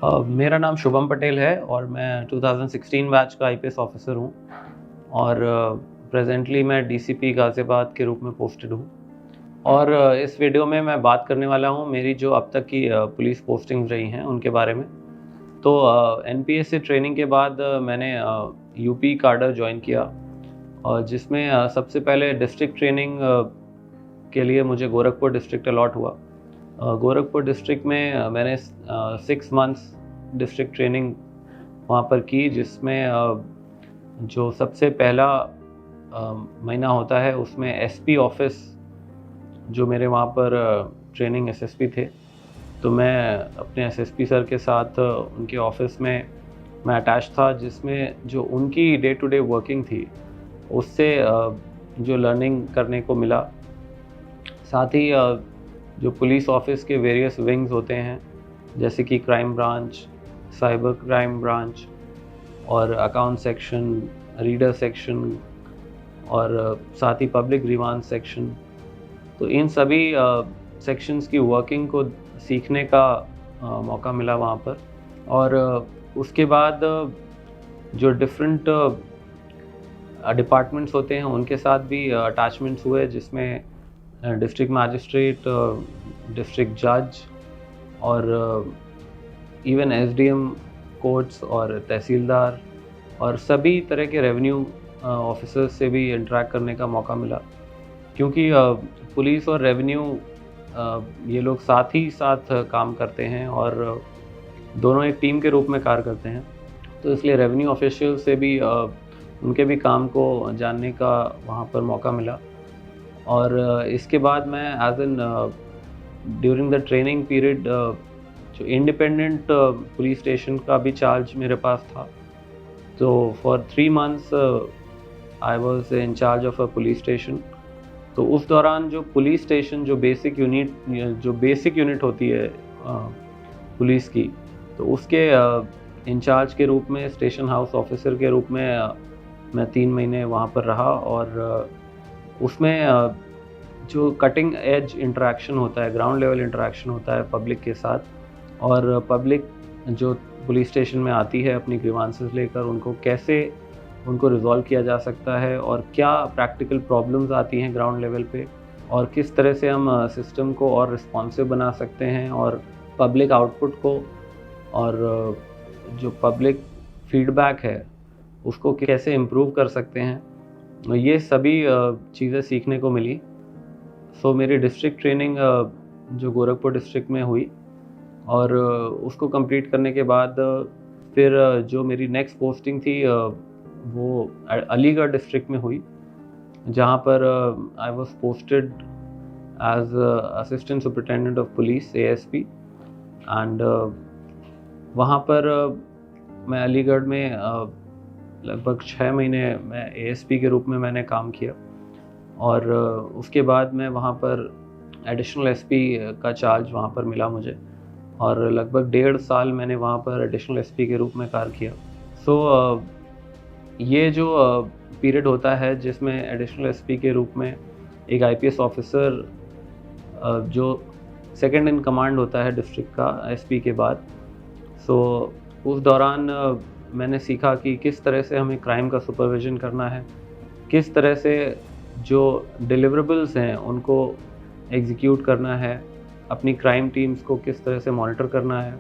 मेरा नाम शुभम पटेल है और मैं 2016 बैच का IPS ऑफिसर हूँ और प्रेजेंटली मैं डीसीपी गाज़ियाबाद के रूप में पोस्टेड हूँ। और इस वीडियो में मैं बात करने वाला हूँ मेरी जो अब तक की पुलिस पोस्टिंग्स रही हैं उनके बारे में। तो NPS से ट्रेनिंग के बाद मैंने यूपी काडर ज्वाइन किया और जिसमें सबसे पहले डिस्ट्रिक्ट ट्रेनिंग के लिए मुझे गोरखपुर डिस्ट्रिक्ट अलॉट हुआ। गोरखपुर डिस्ट्रिक्ट में मैंने 6 मंथ्स डिस्ट्रिक्ट ट्रेनिंग वहाँ पर की, जिसमें जो सबसे पहला महीना होता है उसमें एसपी ऑफिस, जो मेरे वहाँ पर ट्रेनिंग एसएसपी थे, तो मैं अपने एसएसपी सर के साथ उनके ऑफिस में मैं अटैच था, जिसमें जो उनकी डे टू डे वर्किंग थी उससे जो लर्निंग करने को मिला। साथ ही जो पुलिस ऑफिस के वेरियस विंग्स होते हैं जैसे कि crime branch, cyber crime branch और अकाउंट सेक्शन, रीडर सेक्शन और साथ ही पब्लिक ग्रीवांस सेक्शन, तो इन सभी सेक्शंस की वर्किंग को सीखने का मौका मिला वहाँ पर। और उसके बाद जो डिफरेंट डिपार्टमेंट्स होते हैं उनके साथ भी अटैचमेंट्स हुए, जिसमें डिस्ट्रिक्ट मैजिस्ट्रेट, डिस्ट्रिक्ट जज और इवन एसडीएम कोर्ट्स और तहसीलदार और सभी तरह के रेवेन्यू ऑफिसर्स से भी इंटरेक्ट करने का मौका मिला, क्योंकि पुलिस और रेवेन्यू ये लोग साथ ही साथ काम करते हैं और दोनों एक टीम के रूप में कार्य करते हैं। तो इसलिए रेवेन्यू ऑफिशियल से भी उनके भी काम को जानने का वहाँ पर मौका मिला। और इसके बाद मैं as an during the training period जो इंडिपेंडेंट पुलिस स्टेशन का भी चार्ज मेरे पास था। तो for 3 months I was in charge of a police station. तो उस दौरान जो पुलिस स्टेशन जो बेसिक यूनिट होती है पुलिस की, तो उसके इंचार्ज के रूप में, स्टेशन हाउस ऑफिसर के रूप में मैं 3 महीने वहाँ पर रहा। और उसमें जो कटिंग एज इंटरेक्शन होता है, ग्राउंड लेवल इंटरेक्शन होता है पब्लिक के साथ, और पब्लिक जो पुलिस स्टेशन में आती है अपनी ग्रीवांसेस लेकर, उनको कैसे उनको रिजॉल्व किया जा सकता है और क्या प्रैक्टिकल प्रॉब्लम्स आती हैं ग्राउंड लेवल पे, और किस तरह से हम सिस्टम को और रिस्पॉन्सिव बना सकते हैं और पब्लिक आउटपुट को और जो पब्लिक फीडबैक है उसको कैसे इम्प्रूव कर सकते हैं, ये सभी चीज़ें सीखने को मिली। सो मेरी डिस्ट्रिक्ट ट्रेनिंग जो गोरखपुर डिस्ट्रिक्ट में हुई और उसको कंप्लीट करने के बाद फिर जो मेरी नेक्स्ट पोस्टिंग थी वो अलीगढ़ डिस्ट्रिक्ट में हुई, जहाँ पर I was posted as assistant superintendent of police ASP। And वहाँ पर मैं अलीगढ़ में लगभग 6 महीने मैं ASP के रूप में मैंने काम किया। और उसके बाद मैं वहाँ पर एडिशनल SP का चार्ज वहाँ पर मिला मुझे, और लगभग 1.5 साल मैंने वहाँ पर एडिशनल SP के रूप में कार्य किया। सो ये जो पीरियड होता है जिसमें एडिशनल SP के रूप में एक IPS ऑफिसर जो सेकंड इन कमांड होता है डिस्ट्रिक्ट का SP के बाद, सो उस दौरान मैंने सीखा कि किस तरह से हमें क्राइम का सुपरविजन करना है, किस तरह से जो डिलीवरेबल्स हैं उनको एग्जीक्यूट करना है, अपनी क्राइम टीम्स को किस तरह से मॉनिटर करना है,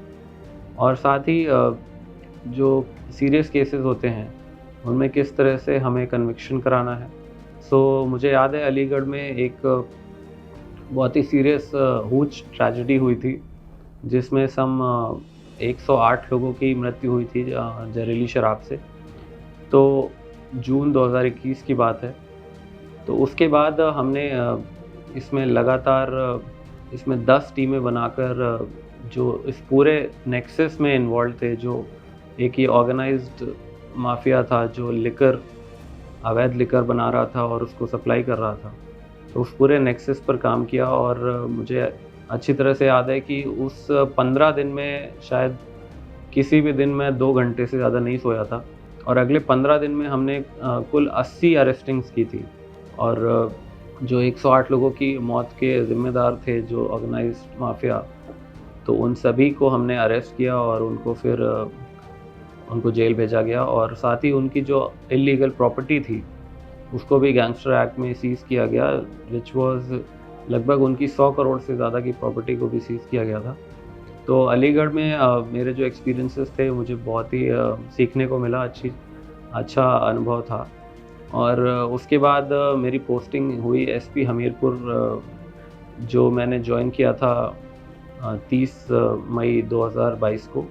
और साथ ही जो सीरियस केसेस होते हैं उनमें किस तरह से हमें कन्विक्शन कराना है। सो मुझे याद है अलीगढ़ में एक बहुत ही सीरियस हूच ट्रेजेडी हुई थी, जिसमें 108 लोगों की मृत्यु हुई थी जहरीली शराब से। तो जून 2021 की बात है। तो उसके बाद हमने इसमें लगातार 10 टीमें बनाकर जो इस पूरे नेक्सस में इन्वॉल्व थे, जो एक ये ऑर्गेनाइज्ड माफिया था जो अवैध लिकर बना रहा था और उसको सप्लाई कर रहा था, तो उस पूरे नेक्सस पर काम किया। और मुझे अच्छी तरह से याद है कि उस 15 दिन में शायद किसी भी दिन में 2 घंटे से ज़्यादा नहीं सोया था। और अगले 15 दिन में हमने कुल 80 अरेस्टिंग्स की थी, और जो 108 लोगों की मौत के ज़िम्मेदार थे जो ऑर्गेनाइज्ड माफिया, तो उन सभी को हमने अरेस्ट किया और उनको फिर उनको जेल भेजा गया, और साथ ही उनकी जो इलीगल प्रॉपर्टी थी उसको भी गैंगस्टर एक्ट में सीज़ किया गया, विच वाज लगभग उनकी 100 करोड़ से ज़्यादा की प्रॉपर्टी को भी सीज़ किया गया था। तो अलीगढ़ में मेरे जो एक्सपीरियंसेस थे मुझे बहुत ही सीखने को मिला, अच्छा अनुभव था। और उसके बाद मेरी पोस्टिंग हुई एसपी हमीरपुर, जो मैंने ज्वाइन किया था 30 मई 2022 को।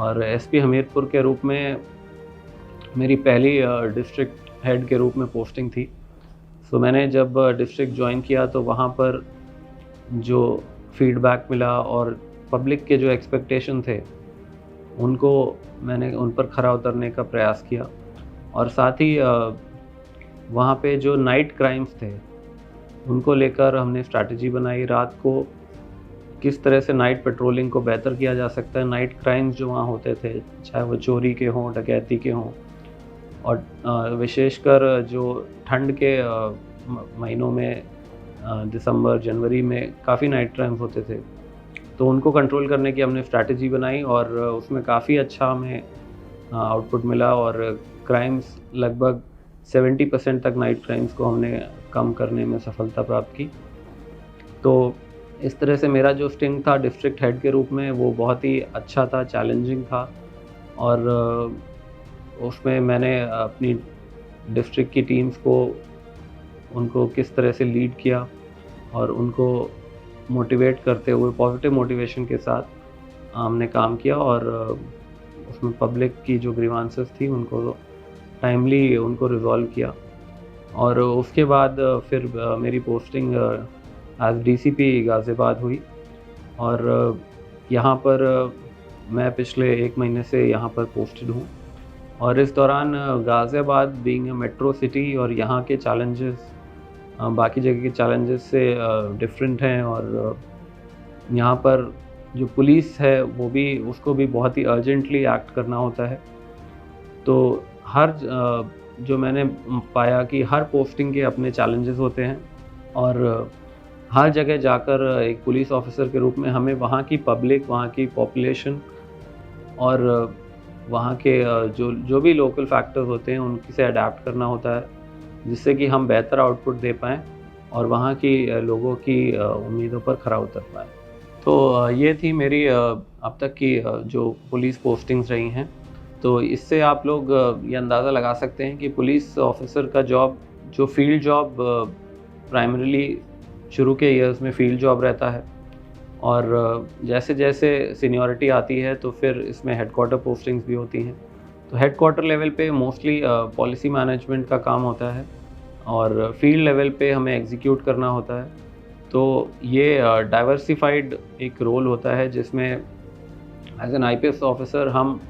और एसपी हमीरपुर के रूप में मेरी पहली डिस्ट्रिक्ट हेड के रूप में पोस्टिंग थी। सो मैंने जब डिस्ट्रिक्ट ज्वाइन किया तो वहाँ पर जो फीडबैक मिला और पब्लिक के जो एक्सपेक्टेशन थे उनको मैंने उन पर खरा उतरने का प्रयास किया। और साथ ही वहाँ पे जो नाइट क्राइम्स थे उनको लेकर हमने स्ट्रैटेजी बनाई, रात को किस तरह से नाइट पेट्रोलिंग को बेहतर किया जा सकता है। नाइट क्राइम्स जो वहाँ होते थे, चाहे वो चोरी के हों, डकैती के हों, और विशेषकर जो ठंड के महीनों में दिसंबर जनवरी में काफ़ी नाइट क्राइम्स होते थे, तो उनको कंट्रोल करने की हमने स्ट्रैटेजी बनाई और उसमें काफ़ी अच्छा हमें आउटपुट मिला। और क्राइम्स लगभग 70% तक नाइट क्राइम्स को हमने कम करने में सफलता प्राप्त की। तो इस तरह से मेरा जो स्टिंग था डिस्ट्रिक्ट हेड के रूप में वो बहुत ही अच्छा था, चैलेंजिंग था। और उसमें मैंने अपनी डिस्ट्रिक्ट की टीम्स को उनको किस तरह से लीड किया और उनको मोटिवेट करते हुए पॉजिटिव मोटिवेशन के साथ हमने काम किया। और उसमें पब्लिक की जो ग्रीवांसेस थी उनको टाइमली उनको रिजॉल्व किया। और उसके बाद फिर मेरी पोस्टिंग एज डीसीपी गाज़ियाबाद हुई। और यहाँ पर मैं पिछले 1 महीने से यहाँ पर पोस्टेड हूँ। और इस दौरान Ghaziabad being a metro city और यहाँ के चैलेंजेस बाकी जगह के चैलेंजेस से डिफरेंट हैं। और यहाँ पर जो पुलिस है वो भी उसको भी बहुत ही अर्जेंटली एक्ट करना होता है। तो हर जो मैंने पाया कि हर पोस्टिंग के अपने चैलेंजेस होते हैं, और हर जगह जाकर एक पुलिस ऑफिसर के रूप में हमें वहाँ की पब्लिक, वहाँ की पॉपुलेशन और वहाँ के जो भी लोकल फैक्टर्स होते हैं उनकी से अडेप्ट करना होता है, जिससे कि हम बेहतर आउटपुट दे पाएँ और वहाँ की लोगों की उम्मीदों पर खरा उतर पाएँ। तो ये थी मेरी अब तक की जो पुलिस पोस्टिंग्स रही हैं। तो इससे आप लोग ये अंदाज़ा लगा सकते हैं कि पुलिस ऑफिसर का जॉब, जो फील्ड जॉब प्राइमरीली शुरू के ईयर्स में फील्ड जॉब रहता है, और जैसे जैसे सीनियरिटी आती है तो फिर इसमें हेडक्वार्टर पोस्टिंग्स भी होती हैं। तो हेडक्वार्टर लेवल पे मोस्टली पॉलिसी मैनेजमेंट का काम होता है और फील्ड लेवल पे हमें एग्जीक्यूट करना होता है। तो ये डाइवर्सिफाइड एक रोल होता है जिसमें एज एन IPS ऑफिसर हम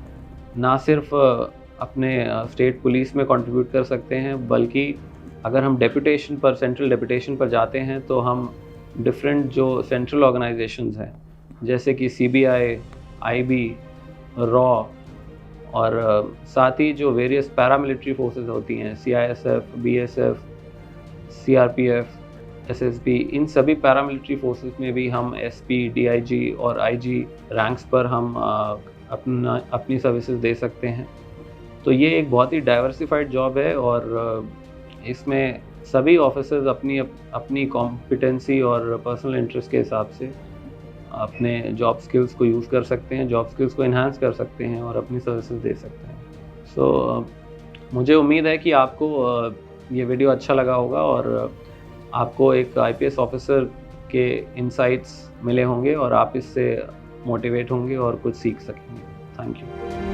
ना सिर्फ अपने स्टेट पुलिस में कंट्रीब्यूट कर सकते हैं, बल्कि अगर हम डेपुटेशन पर, सेंट्रल डेपुटेशन पर जाते हैं तो हम डिफरेंट जो सेंट्रल ऑर्गेनाइजेशंस हैं जैसे कि CBI, IB, रॉ, और साथ ही जो वेरियस पैरामिलिट्री फोर्सेस होती हैं, CISF, BSF, CRPF, SSB, इन सभी पैरामिलिट्री फोर्सेस में भी हम SP, DIG और IG रैंक्स पर हम अपनी सर्विसेज दे सकते हैं। तो ये एक बहुत ही डाइवर्सिफाइड जॉब है और इसमें सभी ऑफिसर्स अपनी कॉम्पिटेंसी और पर्सनल इंटरेस्ट के हिसाब से अपने जॉब स्किल्स को यूज़ कर सकते हैं, जॉब स्किल्स को इन्हांस कर सकते हैं और अपनी सर्विसेज दे सकते हैं। सो मुझे उम्मीद है कि आपको ये वीडियो अच्छा लगा होगा और आपको एक IPS ऑफिसर के इनसाइट्स मिले होंगे और आप इससे मोटिवेट होंगे और कुछ सीख सकेंगे। Thank you.